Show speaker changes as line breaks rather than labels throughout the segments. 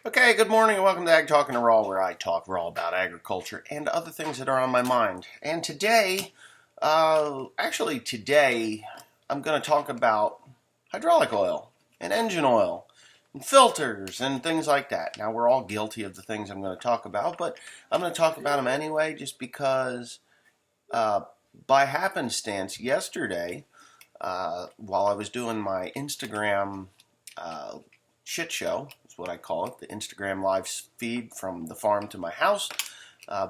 Okay, good morning and welcome to Ag Talking Raw, where I talk raw about agriculture and other things that are on my mind. And today, today, I'm going to talk about hydraulic oil and engine oil and filters and things like that. Now, we're all guilty of the things I'm going to talk about, but I'm going to talk about them anyway just because, uh, by happenstance, yesterday, while I was doing my Instagram uh, shit show, is what I call it, the Instagram live feed from the farm to my house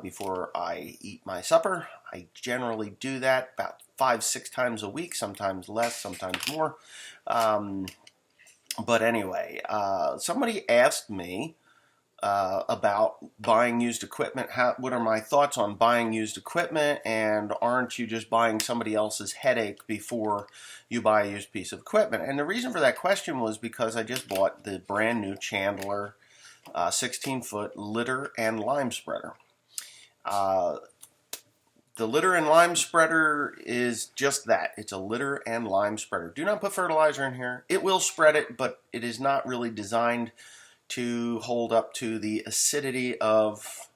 before I eat my supper. I generally do that about 5-6 times a week, sometimes less, sometimes more. But anyway, somebody asked me about buying used equipment. What are my thoughts on buying used equipment, and aren't you just buying somebody else's headache before you buy a used piece of equipment? And the reason for that question was because I just bought the brand new Chandler 16-foot litter and lime spreader. The litter and lime spreader is just that. It's a litter and lime spreader. Do not put fertilizer in here. It will spread it, but it is not really designed to hold up to the acidity of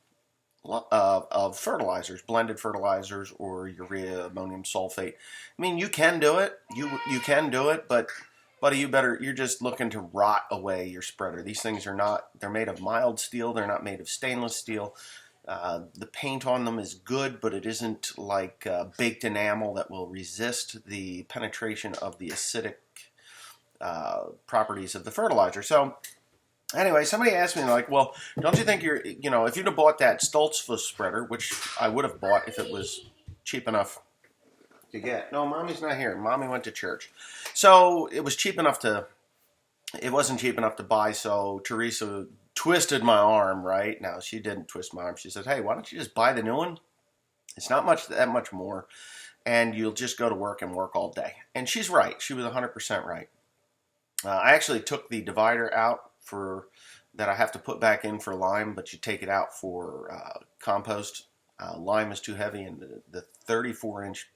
fertilizers, blended fertilizers, or urea, ammonium sulfate. I mean, you can do it. You can do it, but buddy, you're just looking to rot away your spreader. These things are not. They're made of mild steel. They're not made of stainless steel. The paint on them is good, but it isn't like baked enamel that will resist the penetration of the acidic properties of the fertilizer. So anyway, somebody asked me, like, well, don't you think if you'd have bought that Stoltzfus spreader, which I would have bought if it was cheap enough to get. No, Mommy's not here. Mommy went to church. So it was cheap enough it wasn't cheap enough to buy, so Teresa twisted my arm, right? Now, she didn't twist my arm. She said, hey, why don't you just buy the new one? It's not that much more, and you'll just go to work and work all day. And she's right. She was 100% right. I actually took the divider out that I have to put back in for lime, but you take it out for compost. Lime is too heavy, and the 34-inch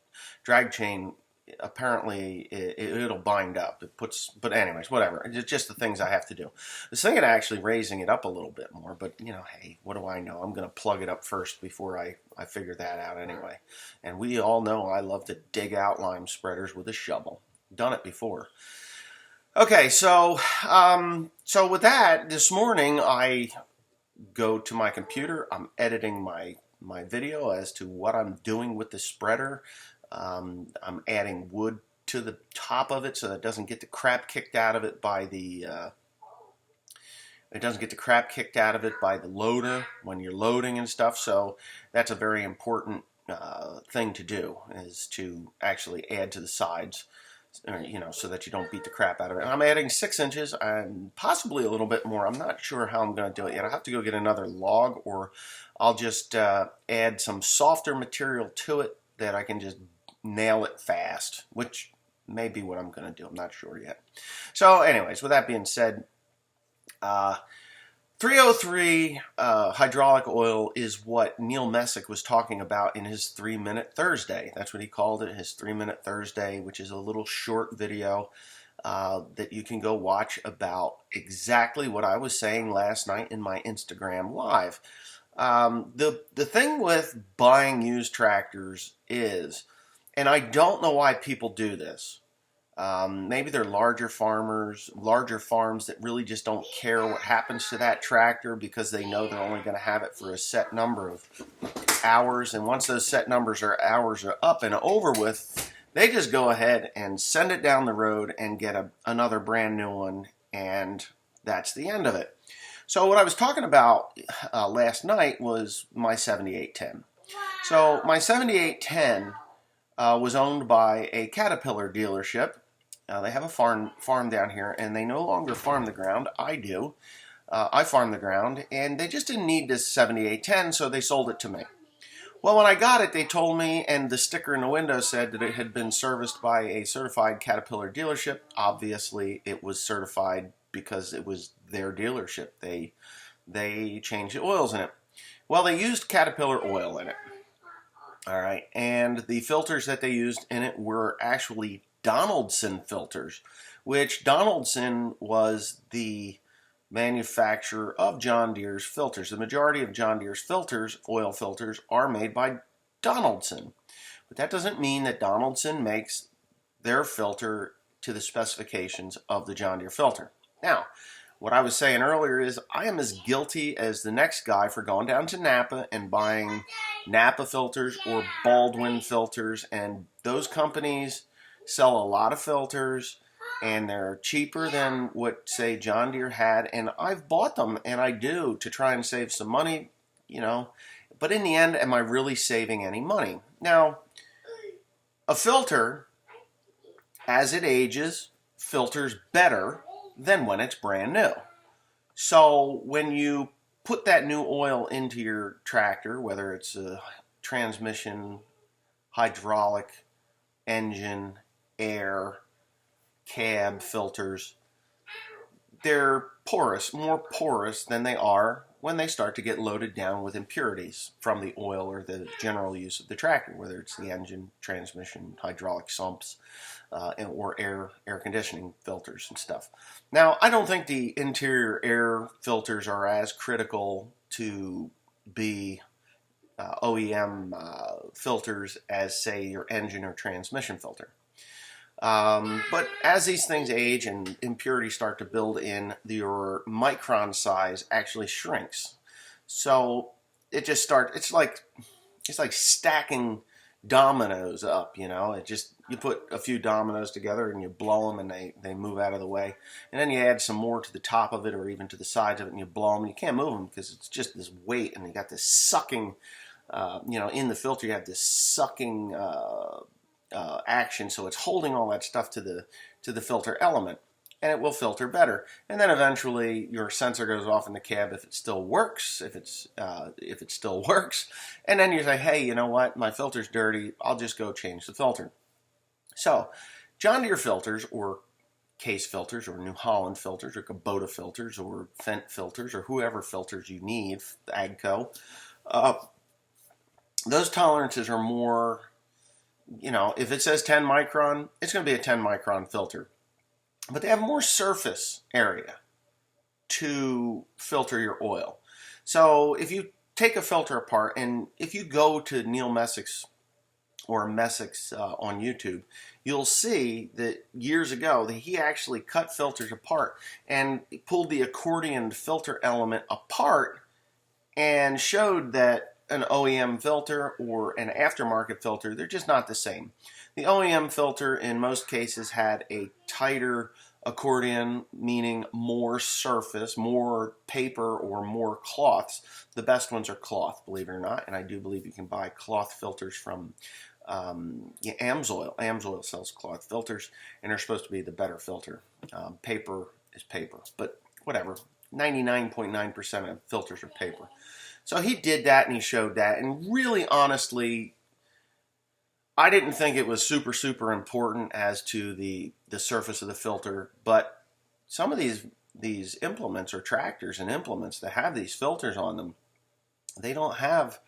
drag chain, apparently it'll bind up. But anyways, whatever. It's just the things I have to do. I was thinking of actually raising it up a little bit more, but hey, what do I know? I'm going to plug it up first before I figure that out anyway. And we all know I love to dig out lime spreaders with a shovel. Done it before. Okay, so with that, this morning I go to my computer. I'm editing my video as to what I'm doing with the spreader. I'm adding wood to the top of it so that it doesn't get the crap kicked out of it by the loader when you're loading and stuff. So that's a very important thing to do, is to actually add to the sides, so that you don't beat the crap out of it. And I'm adding 6 inches and possibly a little bit more. I'm not sure how I'm going to do it yet. I'll have to go get another log, or I'll just add some softer material to it that I can just nail it fast, which may be what I'm going to do. I'm not sure yet. So anyways, with that being said, 303 hydraulic oil is what Neil Messick was talking about in his 3-Minute Thursday. That's what he called it, his 3-Minute Thursday, which is a little short video that you can go watch about exactly what I was saying last night in my Instagram Live. The thing with buying used tractors is, and I don't know why people do this, maybe they're larger farms that really just don't care what happens to that tractor because they know they're only going to have it for a set number of hours. And once those set hours are up and over with, they just go ahead and send it down the road and get another brand new one, and that's the end of it. So what I was talking about last night was my 7810. So my 7810 was owned by a Caterpillar dealership. They have a farm down here, and they no longer farm the ground. I do. I farm the ground, and they just didn't need this 7810, so they sold it to me. Well, when I got it, they told me, and the sticker in the window said that it had been serviced by a certified Caterpillar dealership. Obviously, it was certified because it was their dealership. They changed the oils in it. Well, they used Caterpillar oil in it. All right, and the filters that they used in it were actually Donaldson filters, which Donaldson was the manufacturer of John Deere's filters. The majority of John Deere's filters, oil filters, are made by Donaldson. But that doesn't mean that Donaldson makes their filter to the specifications of the John Deere filter. Now, what I was saying earlier is I am as guilty as the next guy for going down to Napa and buying Napa filters or Baldwin filters, and those companies sell a lot of filters and they're cheaper than what, say, John Deere had, and I've bought them, and I do, to try and save some money, you know, but in the end, am I really saving any money? Now, a filter, as it ages, filters better than when it's brand new. So when you put that new oil into your tractor, whether it's a transmission, hydraulic, engine, air, cab filters, they're porous, more porous than they are when they start to get loaded down with impurities from the oil or the general use of the tractor, whether it's the engine, transmission, hydraulic sumps, or air conditioning filters and stuff. Now, I don't think the interior air filters are as critical to be OEM filters as, say, your engine or transmission filter. But as these things age and impurities start to build in, your micron size actually shrinks. So it just starts, it's like stacking dominoes up, you know. You put a few dominoes together and you blow them and they move out of the way. And then you add some more to the top of it or even to the sides of it and you blow them. And you can't move them because it's just this weight, and you got this sucking, in the filter you have this sucking action, so it's holding all that stuff to the filter element, and it will filter better. And then eventually your sensor goes off in the cab if it still works, if it still works, and then you say, hey, you know what, my filter's dirty, I'll just go change the filter. So John Deere filters, or Case filters, or New Holland filters, or Kubota filters, or Fendt filters, or whoever filters you need, AGCO, those tolerances are more, if it says 10 micron, it's going to be a 10 micron filter. But they have more surface area to filter your oil. So if you take a filter apart, and if you go to Neil Messick's or Messick's on YouTube, you'll see that years ago that he actually cut filters apart and pulled the accordion filter element apart and showed that an OEM filter or an aftermarket filter, they're just not the same. The OEM filter in most cases had a tighter accordion, meaning more surface, more paper, or more cloths. The best ones are cloth, believe it or not, and I do believe you can buy cloth filters from AMSOIL. AMSOIL sells cloth filters, and they're supposed to be the better filter. Paper is paper, but whatever. 99.9% of filters are paper. So he did that and he showed that, and really honestly, I didn't think it was super, super important as to the surface of the filter, but some of these implements or tractors and implements that have these filters on them, they don't have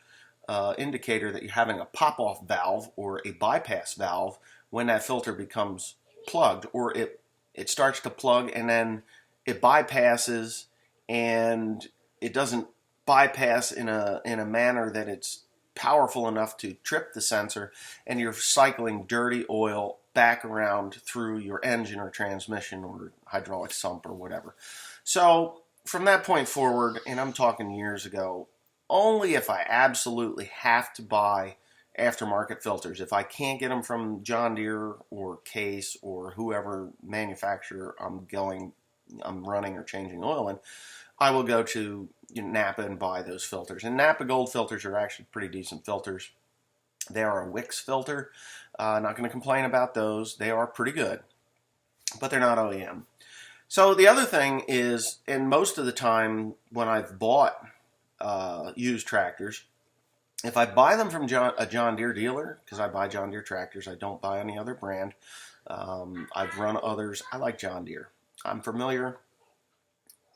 indicator that you're having a pop-off valve or a bypass valve when that filter becomes plugged, or it starts to plug and then it bypasses, and it doesn't bypass in a manner that it's powerful enough to trip the sensor, and you're cycling dirty oil back around through your engine or transmission or hydraulic sump or whatever. So from that point forward, and I'm talking years ago, only if I absolutely have to buy aftermarket filters, if I can't get them from John Deere or Case or whoever manufacturer I'm running or changing oil in, I will go to Napa and buy those filters. And Napa Gold filters are actually pretty decent filters. They are a Wix filter. Not going to complain about those. They are pretty good, but they're not OEM. So the other thing is, and most of the time when I've bought used tractors, if I buy them from a John Deere dealer, because I buy John Deere tractors, I don't buy any other brand. I've run others. I like John Deere. I'm familiar.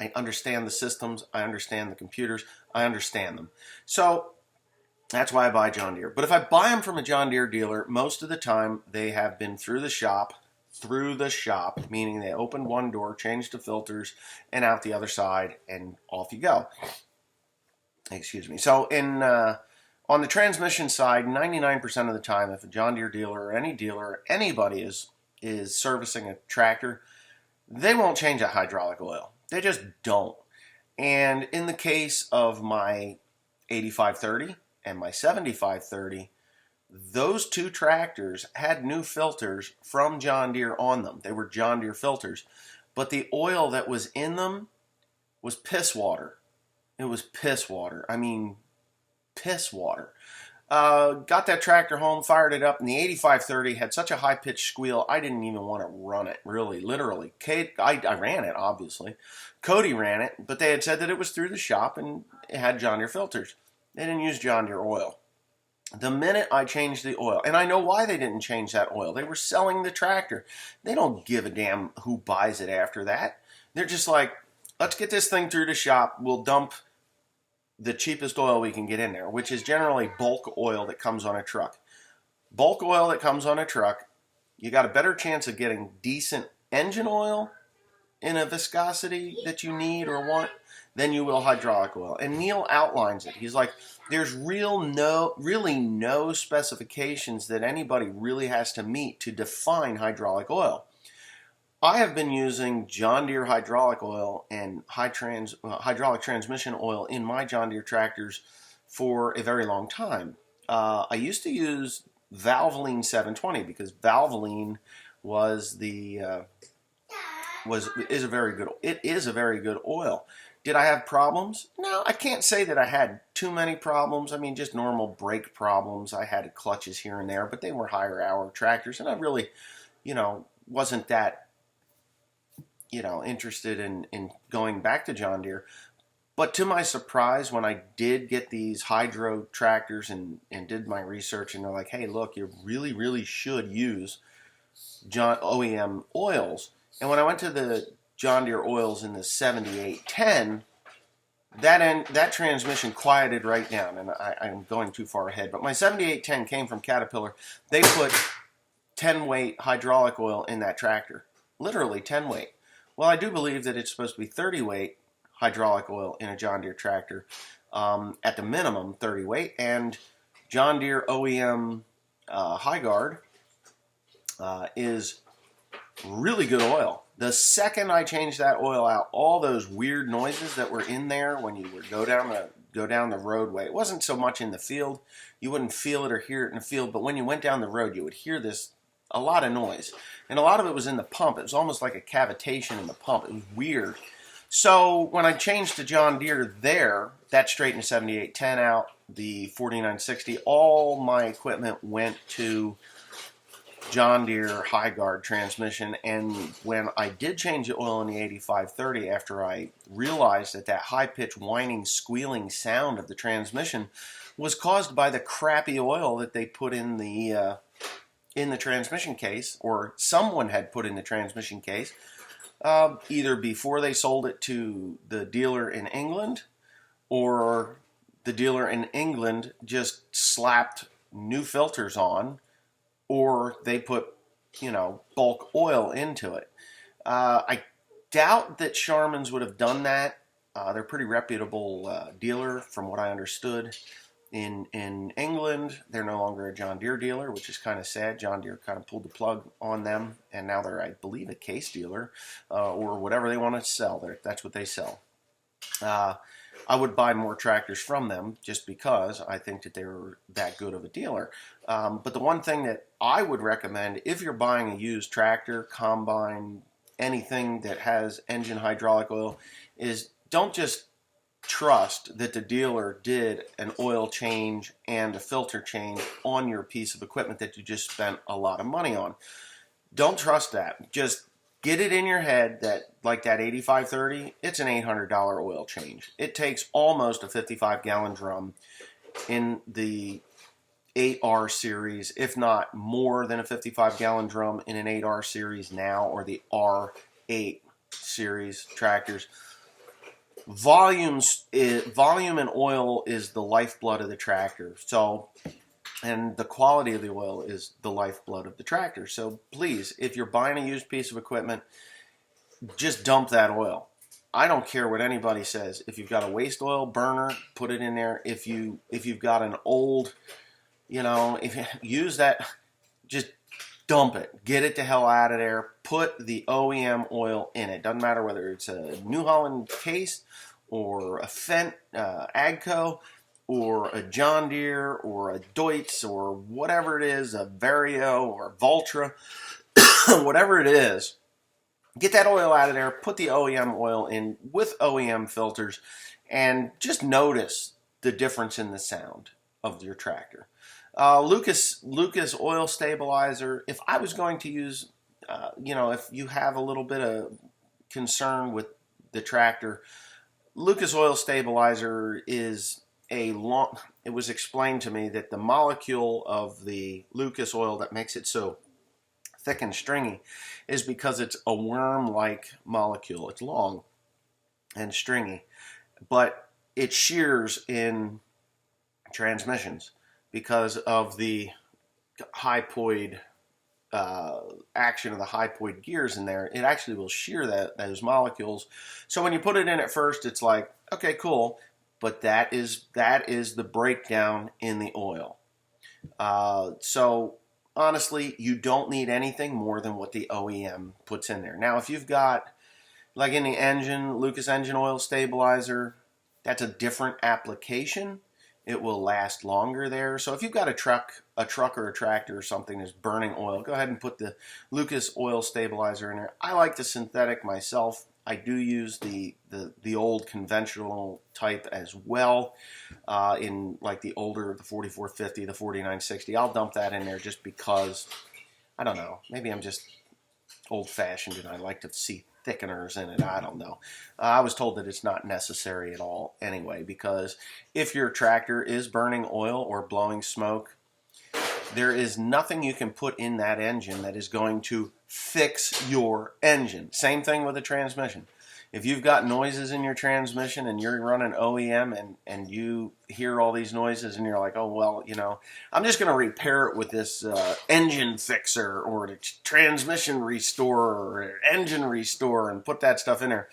I understand the systems. I understand the computers. I understand them. So that's why I buy John Deere. But if I buy them from a John Deere dealer, most of the time they have been through the shop, through the shop, meaning they opened one door, changed the filters, and out the other side, and off you go. Excuse me. So on the transmission side, 99% of the time, if a John Deere dealer or any dealer, anybody is servicing a tractor, they won't change that hydraulic oil. They just don't. And in the case of my 8530 and my 7530, those two tractors had new filters from John Deere on them. They were John Deere filters, but the oil that was in them was piss water. It was piss water. I mean, piss water. Got that tractor home, fired it up, and the 8530 had such a high-pitched squeal, I didn't even want to run it, really, literally. I ran it, obviously. Cody ran it, but they had said that it was through the shop and it had John Deere filters. They didn't use John Deere oil. The minute I changed the oil, and I know why they didn't change that oil. They were selling the tractor. They don't give a damn who buys it after that. They're just like, let's get this thing through the shop. We'll dump the cheapest oil we can get in there, which is generally bulk oil that comes on a truck. Bulk oil that comes on a truck, you got a better chance of getting decent engine oil in a viscosity that you need or want than you will hydraulic oil. And Neil outlines it. He's like, there's really no specifications that anybody really has to meet to define hydraulic oil. I have been using John Deere hydraulic oil and hydraulic transmission oil in my John Deere tractors for a very long time. I used to use Valvoline 720 because Valvoline is a very good oil. Did I have problems? No, I can't say that I had too many problems. I mean, just normal brake problems. I had clutches here and there, but they were higher hour tractors, and I really, wasn't that, interested in going back to John Deere. But to my surprise, when I did get these hydro tractors and did my research, and they're like, hey, look, you really, really should use OEM oils. And when I went to the John Deere oils in the 7810, that transmission quieted right down, and I'm going too far ahead. But my 7810 came from Caterpillar. They put 10-weight hydraulic oil in that tractor, literally 10 weight. Well, I do believe that it's supposed to be 30-weight hydraulic oil in a John Deere tractor, at the minimum 30 weight, and John Deere OEM High-Guard is really good oil. The second I changed that oil out, all those weird noises that were in there when you would go down the roadway, it wasn't so much in the field. You wouldn't feel it or hear it in the field, but when you went down the road, you would hear a lot of noise. And a lot of it was in the pump. It was almost like a cavitation in the pump. It was weird. So when I changed to John Deere there, that straightened the 7810 out, the 4960, all my equipment went to John Deere High-Guard transmission. And when I did change the oil in the 8530, after I realized that high-pitched whining, squealing sound of the transmission was caused by the crappy oil that they put in the transmission case, or someone had put in the transmission case, either before they sold it to the dealer in England, or the dealer in England just slapped new filters on, or they put, bulk oil into it. I doubt that Charman's would have done that. They're a pretty reputable dealer, from what I understood. In England, they're no longer a John Deere dealer, which is kind of sad. John Deere kind of pulled the plug on them, and now they're, I believe, a case dealer, or whatever they want to sell. That's what they sell. I would buy more tractors from them just because I think that they're that good of a dealer. But the one thing that I would recommend, if you're buying a used tractor, combine, anything that has engine hydraulic oil, is don't just trust that the dealer did an oil change and a filter change on your piece of equipment that you just spent a lot of money on. Don't trust that. Just get it in your head that, like that 8530, it's an $800 oil change. It takes almost a 55-gallon drum in the 8R series, if not more than a 55-gallon drum in an 8R series now, or the R8 series tractors. Volume and oil is the lifeblood of the tractor. So and the quality of the oil is the lifeblood of the tractor. So please, if you're buying a used piece of equipment, just dump that oil. I don't care what anybody says. If you've got a waste oil burner, put it in there. If you've got an old, if you use that, just dump it. Get it the hell out of there. Put the OEM oil in it. Doesn't matter whether it's a New Holland Case or a Fendt AGCO or a John Deere or a Deutz or whatever it is, a Vario or Valtra, whatever it is. Get that oil out of there, put the OEM oil in with OEM filters, and just notice the difference in the sound of your tractor. Lucas Oil Stabilizer, if I was going to use, if you have a little bit of concern with the tractor, Lucas Oil Stabilizer is it was explained to me that the molecule of the Lucas oil that makes it so thick and stringy is because it's a worm-like molecule. It's long and stringy, but it shears in transmissions because of the hypoid action of the hypoid gears in there. It actually will shear those molecules. So when you put it in at first, it's like, okay, cool, but that is the breakdown in the oil. So honestly, you don't need anything more than what the OEM puts in there. Now, if you've got, like in the engine, Lucas Engine Oil Stabilizer, that's a different application. It will last longer there. So if you've got a truck or a tractor or something that's burning oil, go ahead and put the Lucas Oil Stabilizer in there. I like the synthetic myself. I do use the old conventional type as well, in like the older, the 4450, the 4960. I'll dump that in there just because, I don't know, maybe I'm just old-fashioned and I like to see thickeners in it. I don't know. I was told that it's not necessary at all anyway, because if your tractor is burning oil or blowing smoke, there is nothing you can put in that engine that is going to fix your engine. Same thing with a transmission. If you've got noises in your transmission and you're running OEM and you hear all these noises and you're like, oh, well, I'm just going to repair it with this engine fixer or the transmission restorer or engine restore and put that stuff in there.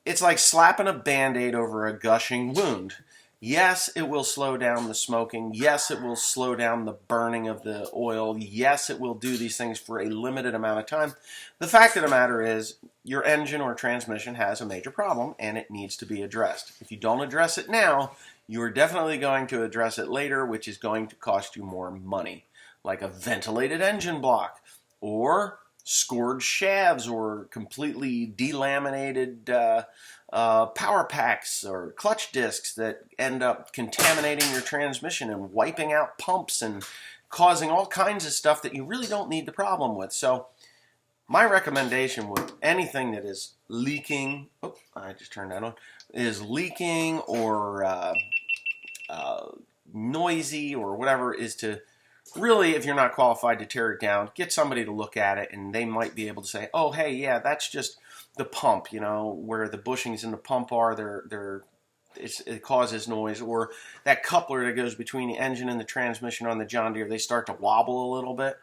It's like slapping a Band-Aid over a gushing wound. Yes, it will slow down the smoking. Yes, it will slow down the burning of the oil. Yes, it will do these things for a limited amount of time. The fact of the matter is, your engine or transmission has a major problem and it needs to be addressed. If you don't address it now, you're definitely going to address it later, which is going to cost you more money, like a ventilated engine block or scored shafts or completely delaminated power packs or clutch discs that end up contaminating your transmission and wiping out pumps and causing all kinds of stuff that you really don't need the problem with. So my recommendation with anything that is leaking, I just turned that on, is leaking or noisy or whatever, is to really, if you're not qualified to tear it down, get somebody to look at it and they might be able to say, oh, hey, yeah, that's just the pump, where the bushings in the pump are, it causes noise. Or that coupler that goes between the engine and the transmission on the John Deere, they start to wobble a little bit.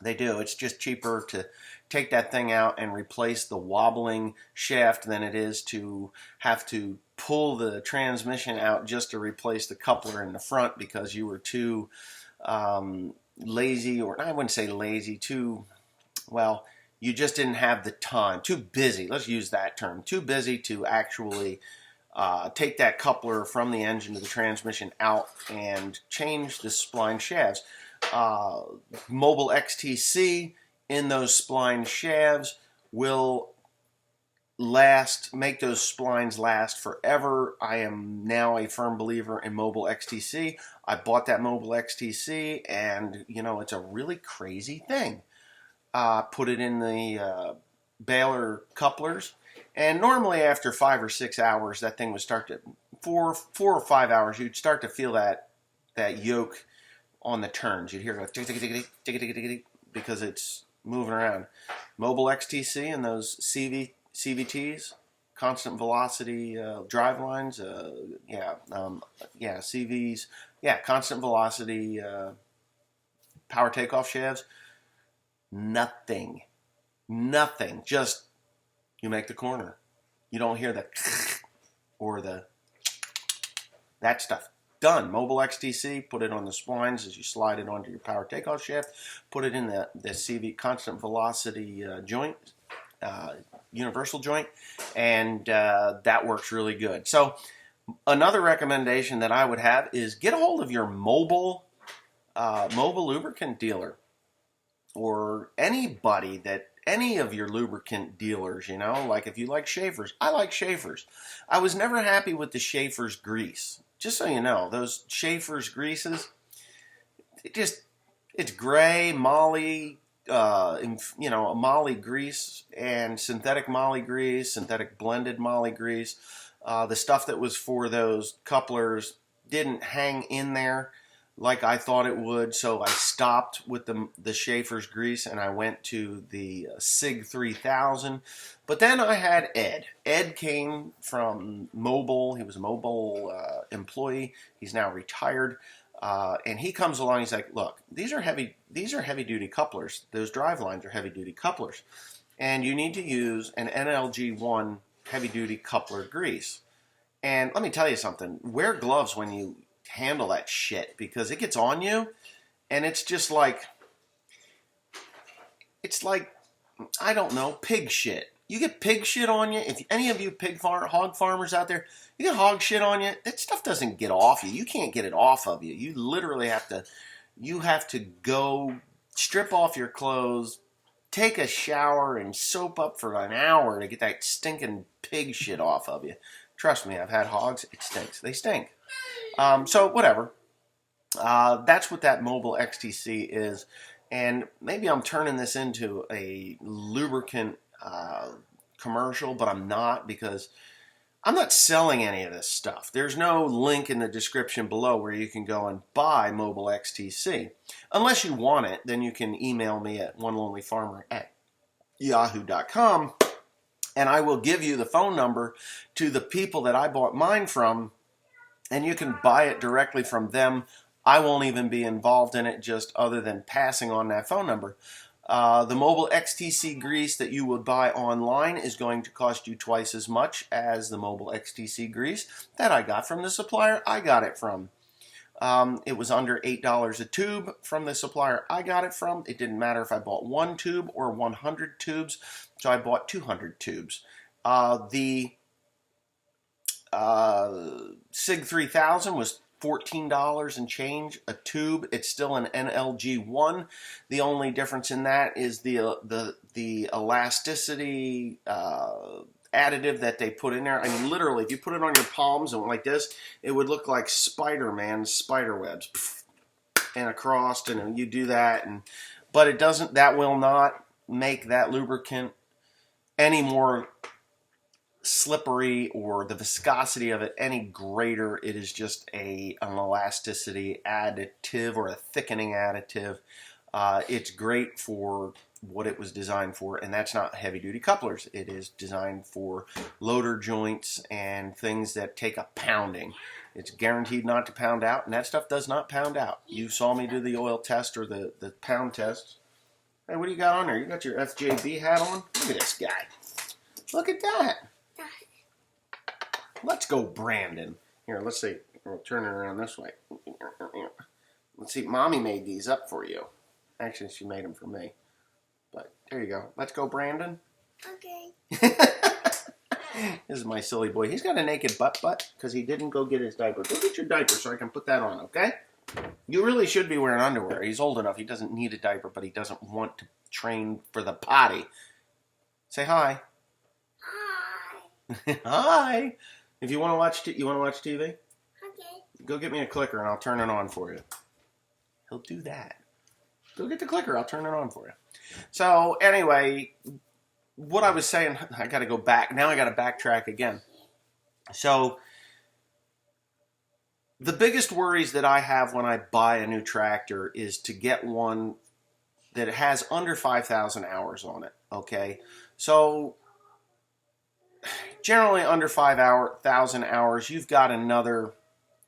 They do. It's just cheaper to take that thing out and replace the wobbling shaft than it is to have to pull the transmission out just to replace the coupler in the front because you were too lazy, or I wouldn't say lazy, you just didn't have the time, too busy, let's use that term, too busy to actually take that coupler from the engine to the transmission out and change the spline shafts. Mobile XTC in those spline shafts will make those splines last forever. I am now a firm believer in Mobile XTC. I bought that Mobile XTC and it's a really crazy thing. Put it in the baler couplers, and normally after 5 or 6 hours, that thing would start to 4 or 5 hours. You'd start to feel that yoke on the turns. You'd hear it go tick tick tick tick tick tick tick because it's moving around. Mobile XTC and those CVTs, constant velocity drive lines, CVs, constant velocity power takeoff shafts, nothing. Nothing. Just you make the corner. You don't hear the or that stuff. Done. Mobile XTC, put it on the splines as you slide it onto your power takeoff shaft. Put it in the CV constant velocity joint, universal joint, and that works really good. So another recommendation that I would have is get a hold of your mobile lubricant dealer, or anybody that any of your lubricant dealers, you know, like if you like Schaefer's, I like Schaefer's. I was never happy with the Schaefer's grease. Just so you know, those Schaefer's greases, it's gray, moly, moly grease and synthetic moly grease, synthetic blended moly grease. The stuff that was for those couplers didn't hang in there like I thought it would, so I stopped with the Schaefer's grease and I went to the SIG 3000. But then I had Ed. Ed came from Mobil. He was a Mobil employee. He's now retired, and he comes along. He's like, "Look, these are heavy duty couplers. Those drive lines are heavy duty couplers, and you need to use an NLG1 heavy duty coupler grease. And let me tell you something. Wear gloves when you handle that shit, because it gets on you, and it's just like, I don't know, pig shit. You get pig shit on you. If any of you hog farmers out there, you get hog shit on you, that stuff doesn't get off you. You can't get it off of you. You literally have to go strip off your clothes, take a shower, and soap up for an hour to get that stinking pig shit off of you. Trust me, I've had hogs. It stinks. They stink. So whatever. That's what that Mobil XTC is. And maybe I'm turning this into a lubricant commercial, but I'm not, because I'm not selling any of this stuff. There's no link in the description below where you can go and buy Mobil XTC. Unless you want it, then you can email me at onelonelyfarmer@yahoo.com, and I will give you the phone number to the people that I bought mine from, and you can buy it directly from them. I won't even be involved in it, just other than passing on that phone number. The Mobil XTC grease that you would buy online is going to cost you twice as much as the Mobil XTC grease that I got from the supplier I got it from. It was under $8 a tube from the supplier I got it from. It didn't matter if I bought 1 tube or 100 tubes, so I bought 200 tubes. The SIG 3000 was $14 and change a tube. It's still an NLG1. The only difference in that is the elasticity additive that they put in there. I mean, literally, if you put it on your palms and like this, it would look like Spider-Man's spider webs and across, and you do that, but it doesn't. That will not make that lubricant any more slippery, or the viscosity of it any greater. It is just an elasticity additive, or a thickening additive. It's great for what it was designed for, and that's not heavy duty couplers. It is designed for loader joints and things that take a pounding. It's guaranteed not to pound out, and that stuff does not pound out. You saw me do the oil test, or the pound test. Hey, what do you got on there? You got your FJB hat on? Look at this guy. Look at that. Let's go, Brandon. Here, let's see. We'll turn it around this way. Let's see. Mommy made these up for you. Actually, she made them for me. But there you go. Let's go, Brandon.
Okay.
This is my silly boy. He's got a naked butt because he didn't go get his diaper. Go get your diaper so I can put that on, okay? You really should be wearing underwear. He's old enough. He doesn't need a diaper, but he doesn't want to train for the potty. Say hi.
Hi.
Hi. If you want to watch, TV?
Okay.
Go get me a clicker and I'll turn it on for you. He'll do that. Go get the clicker. I'll turn it on for you. So anyway, what I was saying, I got to go back. Now I got to backtrack again. So the biggest worries that I have when I buy a new tractor is to get one that has under 5,000 hours on it. Okay. So generally under 5,000 hours, you've got another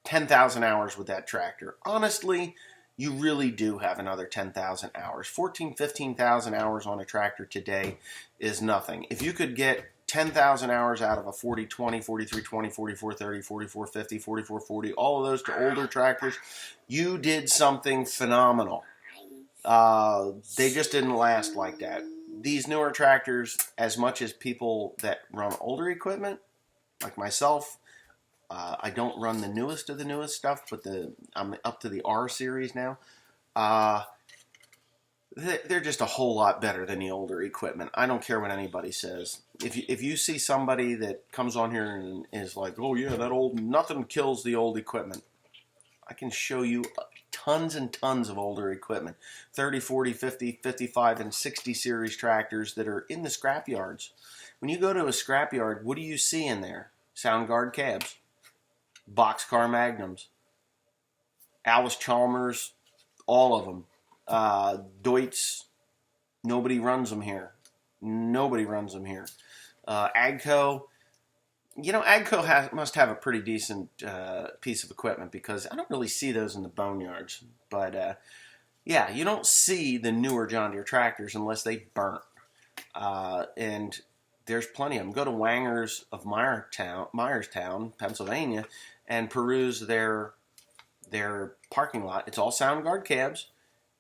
10,000 hours with that tractor. Honestly, you really do have another 10,000 hours. 14, 15,000 hours on a tractor today is nothing. If you could get 10,000 hours out of a 40-20, 43-20, 44-30, 44-50, 44-40, all of those to older tractors, you did something phenomenal. They just didn't last like that. These newer tractors, as much as people that run older equipment, like myself, I don't run the newest of the newest stuff, but I'm up to the R series now. They're just a whole lot better than the older equipment. I don't care what anybody says. If you see somebody that comes on here and is like, oh yeah, that old, nothing kills the old equipment, I can show you tons and tons of older equipment. 30, 40, 50, 55, and 60 series tractors that are in the scrap yards. When you go to a scrap yard, what do you see in there? Soundguard cabs, boxcar Magnums, Alice Chalmers, all of them. Deutz, nobody runs them here. Nobody runs them here. Agco, Agco must have a pretty decent piece of equipment, because I don't really see those in the boneyards. But yeah, you don't see the newer John Deere tractors unless they burnt. And there's plenty of them. Go to Wanger's of Myerstown, Pennsylvania, and peruse their parking lot. It's all Soundguard cabs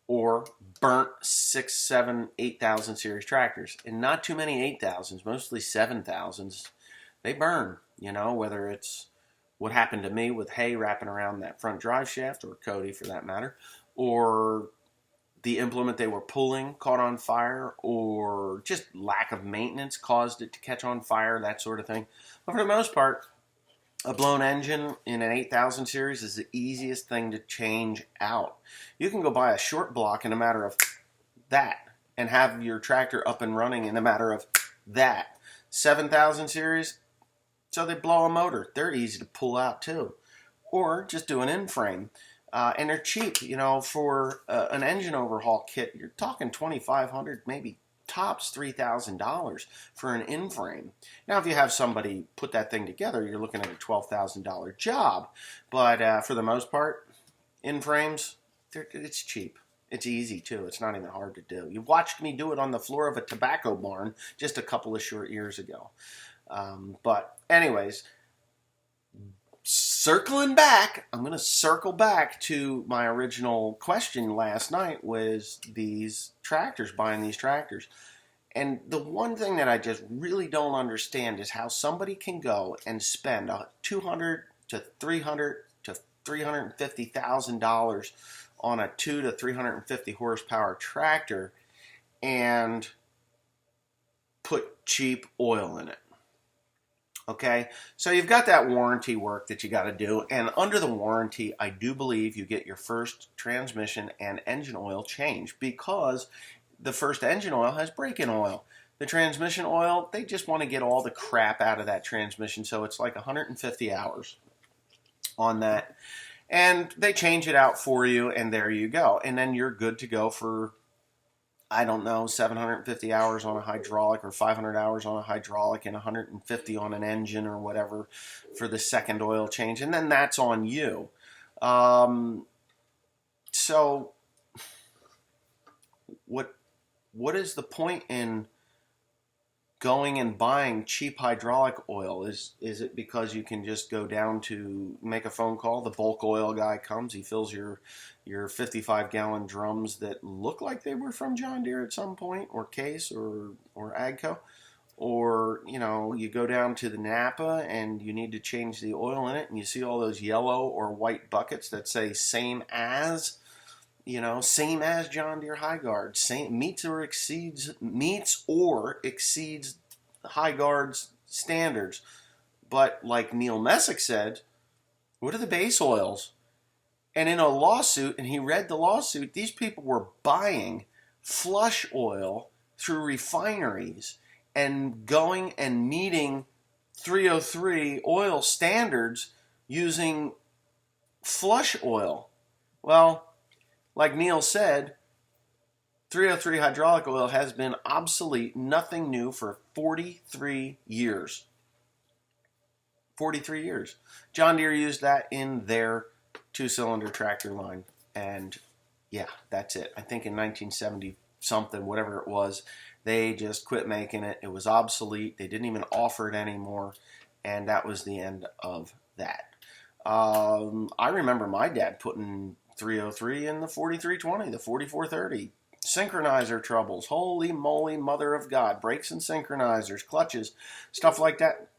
or burnt 6, 7, 8,000 series tractors. And not too many 8,000s, mostly 7,000s. They burn, whether it's what happened to me with hay wrapping around that front drive shaft, or Cody for that matter, or the implement they were pulling caught on fire, or just lack of maintenance caused it to catch on fire, that sort of thing. But for the most part, a blown engine in an 8,000 series is the easiest thing to change out. You can go buy a short block in a matter of that and have your tractor up and running in a matter of that. 7,000 series, so they blow a motor. They're easy to pull out too. Or just do an in-frame. And they're cheap, for an engine overhaul kit. You're talking $2,500, maybe tops $3,000 for an in-frame. Now, if you have somebody put that thing together, you're looking at a $12,000 job. But for the most part, in-frames, it's cheap. It's easy, too. It's not even hard to do. You watched me do it on the floor of a tobacco barn just a couple of short years ago. But anyways, circling back, I'm going to circle back to my original question last night, was these tractors, buying these tractors. And the one thing that I just really don't understand is how somebody can go and spend $200,000 to $300,000 to $350,000 on a 2 to 350 horsepower tractor and put cheap oil in it. Okay, so you've got that warranty work that you got to do, and under the warranty, I do believe you get your first transmission and engine oil changed, because the first engine oil has break-in oil. The transmission oil, they just want to get all the crap out of that transmission, so it's like 150 hours on that. And they change it out for you, and there you go. And then you're good to go for, I don't know, 750 hours on a hydraulic, or 500 hours on a hydraulic, and 150 on an engine or whatever for the second oil change. And then that's on you. So what is the point in going and buying cheap hydraulic oil? Is it because you can just go down to make a phone call? The bulk oil guy comes, he fills your 55-gallon drums that look like they were from John Deere at some point, or Case, or Agco. Or, you go down to the Napa and you need to change the oil in it, and you see all those yellow or white buckets that say same as, same as John Deere Hi-Guard, meets or exceeds Hi-Guard's standards. But like Neil Messick said, what are the base oils? And in a lawsuit, and he read the lawsuit, these people were buying flush oil through refineries and going and meeting 303 oil standards using flush oil. Well, like Neil said, 303 hydraulic oil has been obsolete, nothing new, for 43 years. 43 years. John Deere used that in their two-cylinder tractor line, and Yeah, that's it. I think in 1970 something, whatever it was, they just quit making it. It was obsolete. They didn't even offer it anymore, and that was the end of that. I remember my dad putting 303 in the 4320, the 4430. Synchronizer troubles. Holy moly, mother of God. Brakes and synchronizers, clutches, stuff like that.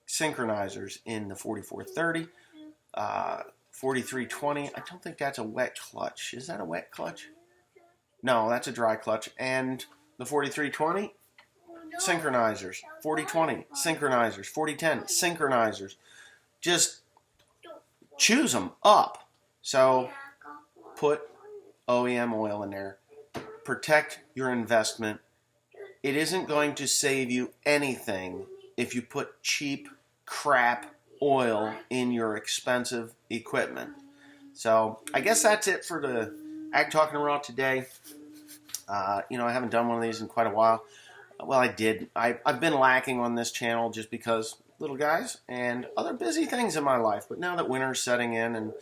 Synchronizers in the 4430. 4320. I don't think that's a wet clutch. Is that a wet clutch? No, that's a dry clutch. And the 4320, synchronizers. 4020, synchronizers. 4010, synchronizers. Just choose them up. So put OEM oil in there. Protect your investment. It isn't going to save you anything if you put cheap crap oil in your expensive equipment. So I guess that's it for the Ag Talking Raw today. I haven't done one of these in quite a while. Well, I did. I've been lacking on this channel just because little guys and other busy things in my life. But now that winter's setting in and,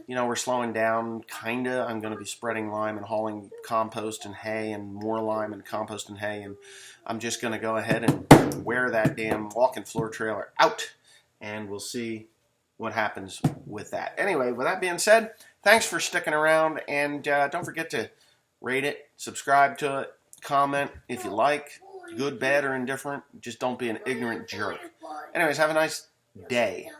we're slowing down, kinda, I'm going to be spreading lime and hauling compost and hay and more lime and compost and hay. And I'm just going to go ahead and wear that damn walking floor trailer out. And we'll see what happens with that. Anyway, with that being said, thanks for sticking around. And don't forget to rate it, subscribe to it, comment if you like. Good, bad, or indifferent. Just don't be an ignorant jerk. Anyways, have a nice day.